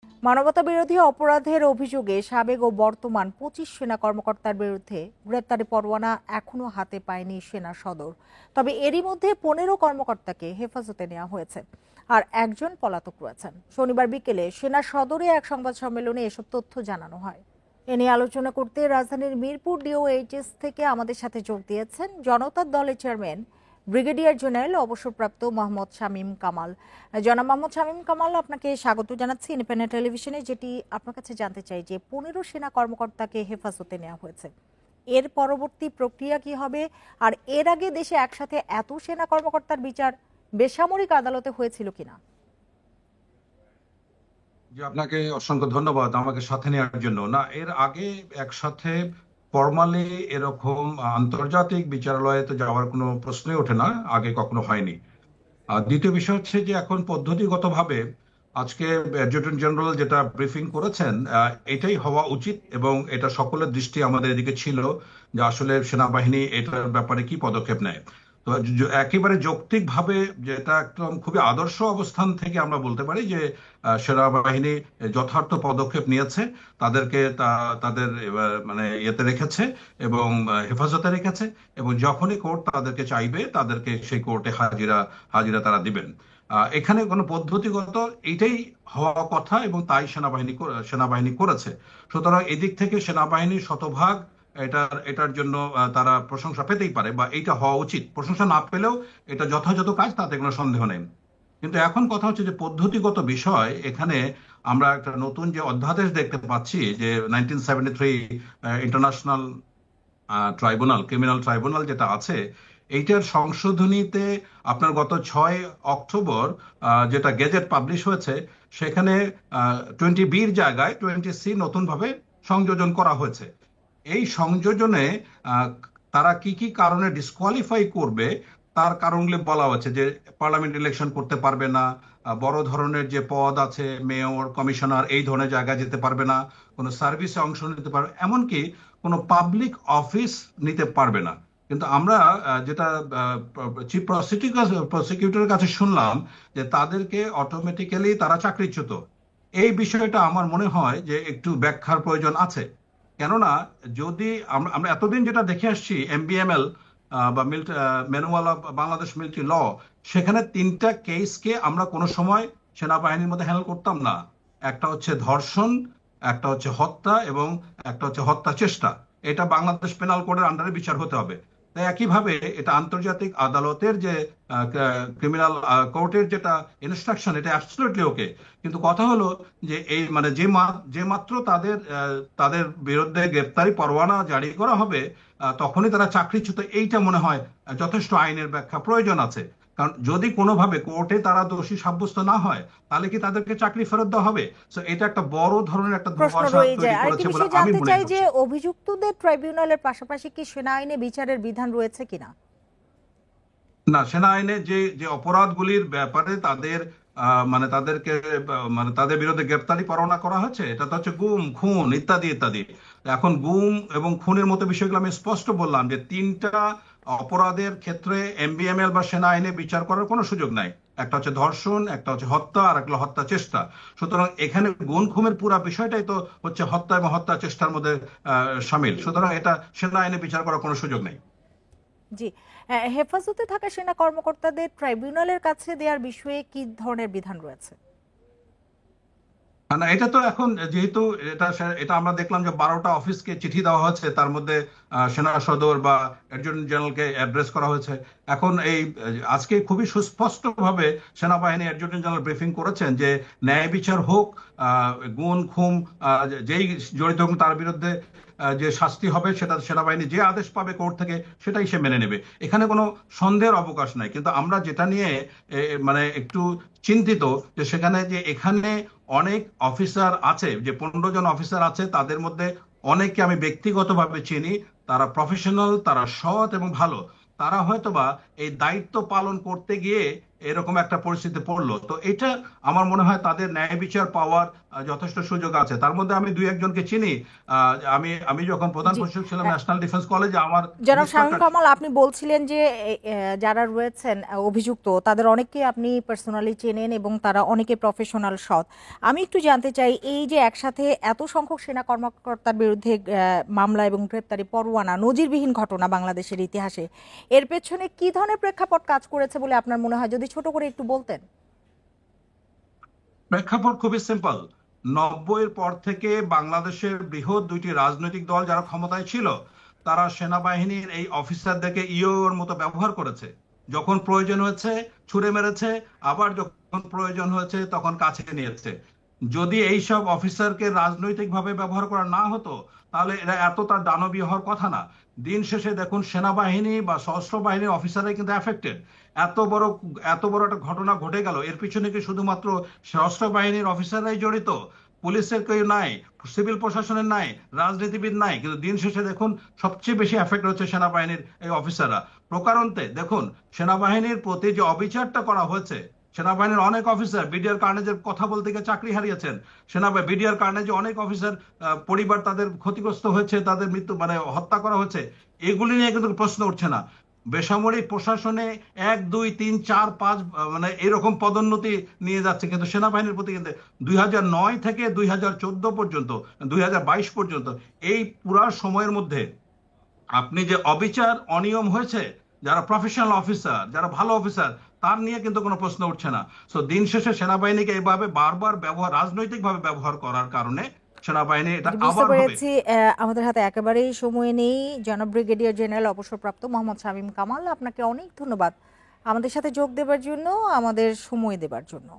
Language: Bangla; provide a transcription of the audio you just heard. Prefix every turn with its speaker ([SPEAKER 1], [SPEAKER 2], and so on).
[SPEAKER 1] মানবতা বিরোধী অপরাধের অভিযোগে সাবেক ও বর্তমান ২৫ সেনা কর্মকর্তার বিরুদ্ধে গ্রেপ্তারি পরোয়ানা এখনো হাতে পায়নি সেনা সদর। তবে এরই মধ্যে ১৫ কর্মকর্তাকে হেফাজতে নেওয়া হয়েছে, আর একজন পলাতক রয়েছেন। শনিবার বিকেলে সেনা সদরে এক সংবাদ সম্মেলনে এসব তথ্য জানানো হয়। এ নিয়ে আলোচনা করতে রাজধানীর মিরপুর ডিওএইচএস থেকে আমাদের সাথে যোগ দিয়েছেন জনতার দলের চেয়ারম্যান ব্রিগেডিয়ার জেনারেল অবসরপ্রাপ্ত মোহাম্মদ শামীম কামাল। জনাব মোহাম্মদ শামীম কামাল, আপনাকে স্বাগত জানাচ্ছি ইন্ডিপেন্ডেন্ট টেলিভিশনে। যেটি আপনার কাছে জানতে চাই যে ১৫ সেনা কর্মকর্তাকে হেফাজতে নেওয়া হয়েছে, এর পরবর্তী প্রক্রিয়া কি হবে? আর এর আগে দেশে একসাথে এত সেনা কর্মকর্তার বিচার বেসামরিক আদালতে হয়েছিল কিনা?
[SPEAKER 2] যে আপনাকে অসংখ্য ধন্যবাদ আমাকে সাথে নেওয়ার জন্য। না, এর আগে একসাথে ফরমালি এরকম আন্তর্জাতিক বিচারালয়ে তো যাওয়ার কোনো প্রশ্নই ওঠে না, আগে কখনো হয়নি। আর দ্বিতীয় বিষয় হচ্ছে যে এখন পদ্ধতিগতভাবে আজকে অ্যাডজুটেন্ট জেনারেল যেটা ব্রিফিং করেছেন, এটাই হওয়া উচিত এবং এটা সকলের দৃষ্টি আমাদের এদিকে ছিল যে আসলে সেনাবাহিনী এটার ব্যাপারে কি পদক্ষেপ নেয়। তো একেবারে যৌক্তিকভাবে যেটা একদম খুবই আদর্শ অবস্থান থেকে আমরা বলতে পারি যে সেনাবাহিনী যথার্থ পদক্ষেপ নিয়েছে, তাদেরকে তাদের মানে ইয়েতে রেখেছে এবং হেফাজতে রেখেছে, এবং যখনই কোর্ট তাদেরকে চাইবে তাদেরকে সেই কোর্টে হাজিরা হাজিরা তারা দিবেন। এখানে কোনো পদ্ধতিগত এইটাই হওয়া কথা এবং তাই সেনাবাহিনী করেছে। সুতরাং এদিক থেকে সেনাবাহিনী শতভাগ এটার জন্য তারা প্রশংসা পেতেই পারে, বা এইটা হওয়া উচিত। প্রশংসা না পেলেও এটা যথাযথ কাজ, তাতে কোনো সন্দেহ নেই। কিন্তু এখন কথা হচ্ছে যে পদ্ধতিগত বিষয় এখানে আমরা একটা নতুন যে অধ্যাদেশ দেখতে পাচ্ছি, যে 1973 ইন্টারন্যাশনাল ট্রাইব্যুনাল, ক্রিমিনাল ট্রাইব্যুনাল যেটা আছে, এইটার সংশোধনীতে আপনার গত 6 অক্টোবর যেটা গেজেট পাবলিশ হয়েছে, সেখানে 20B জায়গায় 20C নতুনভাবে সংযোজন করা হয়েছে। এই সংযোজনে আহ, তারা কি কি কারণে ডিসকোয়ালিফাই করবে তার কারণগুলি বলা হচ্ছে, যে পার্লামেন্ট ইলেকশন করতে পারবে না, বড় ধরনের যে পদ আছে মেয়র, কমিশনার, এই ধরনের জায়গায় যেতে পারবে না, কোনো সার্ভিসে অংশ নিতে পারবে, এমনকি কোনো পাবলিক অফিস নিতে পারবে না। কিন্তু আমরা যেটা চিফ প্রসিকিউটরের কাছে শুনলাম, যে তাদেরকে অটোমেটিক্যালি তারা চাকরিচ্যুত। এই বিষয়টা আমার মনে হয় যে একটু ব্যাখ্যার প্রয়োজন আছে। কেননা যদি আমরা আমরা এতদিন যেটা দেখে আসছি, এমবিএমএল বা manual of Bangladesh military law, সেখানে 3টা কেসকে আমরা কোনো সময় সেনাবাহিনীর মধ্যে হ্যান্ডেল করতাম না। একটা হচ্ছে ধর্ষণ, একটা হচ্ছে হত্যা, এবং একটা হচ্ছে হত্যা চেষ্টা। এটা বাংলাদেশ পেনাল কোডের আন্ডারে বিচার হতে হবে। তাই একইভাবে এটা আন্তর্জাতিক আদালতের যে ক্রিমিনাল কোর্টের যেটা ইনস্ট্রাকশন, এটা অ্যাবসলিউটলি ওকে। কিন্তু কথা হলো যে এই মানে যে মাত্র তাদের তাদের বিরুদ্ধে গ্রেপ্তারি পরোয়ানা জারি করা হবে, তখনই তারা চাকরিচ্যুত। এইটা মনে হয় যথেষ্ট আইনের ব্যাখ্যা প্রয়োজন আছে। কারণ যদি কোনোভাবে কোর্টে তারা দোষী সাব্যস্ত না হয়, তাহলে কি তাদেরকে চাকরি ফেরত দেওয়া হবে? সো এটা একটা বড় ধরনের একটা
[SPEAKER 1] প্রশ্ন
[SPEAKER 2] ধোঁয়াশা
[SPEAKER 1] রয়ে
[SPEAKER 2] তৈরি
[SPEAKER 1] যায়। আরেকটি
[SPEAKER 2] করেছে বলে
[SPEAKER 1] বিষয়
[SPEAKER 2] আমি
[SPEAKER 1] জানতে
[SPEAKER 2] মনে
[SPEAKER 1] চাই যে
[SPEAKER 2] করছি।
[SPEAKER 1] অভিযুক্তদের ট্রাইব্যুনালের পাশাপাশি কি সেনা আইনে বিচারের বিধান রয়েছে কিনা?
[SPEAKER 2] না, সেনা আইনে যে যে অপরাধগুলির ব্যাপারে তাদের মানে তাদেরকে মানে তাদের বিরুদ্ধে গ্রেপ্তারি পরোয়ানা করা হয়েছে, এটা তো হচ্ছে গুম, খুন ইত্যাদি ইত্যাদি। এখন গুম এবং খুনের মতো বিষয়গুলো আমি স্পষ্ট বললাম যে 3টা অপরাধের ক্ষেত্রে এমবিএমএল বা সেনা আইনে বিচার করার কোনো সুযোগ নাই। একটা হচ্ছে ধর্ষণ, একটা হচ্ছে হত্যা, আর একটা হত্যা চেষ্টা। সুতরাং এখানে গুম খুনের পুরো বিষয়টাই তো হচ্ছে হত্যা এবং হত্যা চেষ্টার মধ্যে সামিল। সুতরাং এটা সেনা আইনে বিচার করার কোনো সুযোগ নেই।
[SPEAKER 1] জি। হেফাজতে থাকা সেনা কর্মকর্তাদের ট্রাইব্যুনালের কাছে দেওয়ার বিষয়ে কি ধরনের বিধান রয়েছে?
[SPEAKER 2] না, এটা তো এখন যেহেতু এটা আমরা দেখলাম যে 12টা অফিসকে চিঠি দেওয়া হয়েছে, তার মধ্যে সেনা সদর বা অ্যাডজুটেন্ট জেনারেলকে অ্যাড্রেস করা হয়েছে। এখন এই আজকে খুবই সুস্পষ্ট ভাবে সেনাবাহিনী অ্যাডজুটেন্ট জেনারেল ব্রিফিং করেছেন যে ন্যায় বিচার হোক, গুম খুম যেই জড়িত হোক তার বিরুদ্ধে যে শাস্তি হবে, সেটা সেনাবাহিনী যে আদেশ পাবে কোর্ট থেকে সেটাই সে মেনে নেবে। এখানে কোনো সন্দেহের অবকাশ নাই। কিন্তু আমরা যেটা নিয়ে মানে একটু চিন্তিত, যে সেখানে যে এখানে অনেক অফিসার আছে, যে 15 জন অফিসার আছে, তাদের মধ্যে অনেককে আমি ব্যক্তিগতভাবে চিনি। তারা প্রফেশনাল, তারা সৎ এবং ভালো। তারা হয়তোবা এই দায়িত্ব পালন করতে গিয়ে এরকম একটা পরিস্থিতি পড়লো। তো এটা আমার মনে হয় তাদের ন্যায় বিচার পাওয়ার যথেষ্ট সুযোগ আছে। তার মধ্যে আমি দুই একজনকে চিনি। আমি আমি যখন প্রধান
[SPEAKER 1] জি।
[SPEAKER 2] প্রশিক্ষক ছিলাম ন্যাশনাল ডিফেন্স কলেজে, আমার
[SPEAKER 1] জনাব শামীম
[SPEAKER 2] ইন্সট্রাক্টর।
[SPEAKER 1] কামাল, আপনি বলছিলেন যে যারা রয়েছেন অভিযুক্ত তাদের অনেককে আপনি পার্সোনালি চেনেন এবং তারা অনেকে প্রফেশনাল সৎ। আমি একটু জানতে চাই, এই যে একসাথে এত সংখ্যক সেনা কর্মকর্তার বিরুদ্ধে মামলা এবং গ্রেপ্তারি পরোয়ানা, নজিরবিহীন ঘটনা বাংলাদেশের ইতিহাসে, এর পেছনে কি ধরনের প্রেক্ষাপট কাজ করেছে বলে আপনার মনে হয়, যদি ছোট করে একটু বলতেন?
[SPEAKER 2] প্রেক্ষাপট খুবই সিম্পল। 90-এর পর থেকে বাংলাদেশের বৃহৎ দুইটি রাজনৈতিক দল যারা ক্ষমতায় ছিল, তারা সেনাবাহিনীর এই অফিসারদেরকে ইয়োর মতো ব্যবহার করেছে। যখন প্রয়োজন হয়েছে ছুড়ে মেরেছে, আবার যখন প্রয়োজন হয়েছে তখন কাছে নিয়েছে। যদি এইসব অফিসারকে রাজনৈতিকভাবে ব্যবহার করা না হতো, তাহলে এরা এতটা দানবীয় হওয়ার কথা না। দিন শেষে দেখুন, সেনাবাহিনী বা সশস্ত্র বাহিনীর অফিসাররাই কিন্তু এফেক্টেড। এত বড় এত বড় একটা ঘটনা ঘটে গেল, এর পিছনে কি শুধুমাত্র সশস্ত্র বাহিনীর অফিসাররাই জড়িত? পুলিশের কেউ নাই, সিভিল প্রশাসনের নাই, রাজনীতিবিদ নাই, কিন্তু দিন শেষে দেখুন সবচেয়ে বেশি এফেক্ট হচ্ছে সেনাবাহিনীর এই অফিসাররা। প্রকারান্তে দেখুন, সেনাবাহিনীর প্রতি যে অবিচারটা করা হয়েছে, সেনাবাহিনীর অনেক অফিসার বিডিআর কার্নেজের কথা বলতে গিয়ে চাকরি হারিয়েছেন। বিডিআর কার্নেজে অনেক অফিসার পরিবার তাদের ক্ষতিগ্রস্ত হয়েছে, তাদের মৃত্যু মানে হত্যা করা হয়েছে। এগুলি নিয়ে কিন্তু প্রশ্ন উঠছে না। বেসামরিক প্রশাসনে 1 2 3 4 5 মানে এরকম পদোন্নতি নিয়ে যাচ্ছে, কিন্তু সেনাবাহিনীর প্রতি কিন্তু 2009 থেকে 2014 পর্যন্ত, 2022 পর্যন্ত, এই পুরা সময়ের মধ্যে আপনি যে অবিচার অনিয়ম হয়েছে, যারা প্রফেশনাল অফিসার, যারা ভালো অফিসার, তার নিয়ে কিন্তু কোনো প্রশ্ন উঠছে না। সো দিন শেষে সেনাবাহিনীকে এইভাবে বারবার ব্যবহার, রাজনৈতিকভাবে ব্যবহার করার কারণে সেনাবাহিনী এটা
[SPEAKER 1] জি, বুঝতে
[SPEAKER 2] আবার হবে।
[SPEAKER 1] পেরেছি। আমাদের হাতে একেবারেই সময় নেই। জনাব ব্রিগেডিয়ার জেনারেল অবসরপ্রাপ্ত মোহাম্মদ শামীম কামাল, আপনাকে অনেক ধন্যবাদ আমাদের সাথে যোগ দেবার জন্য, আমাদের সময় দেবার জন্য।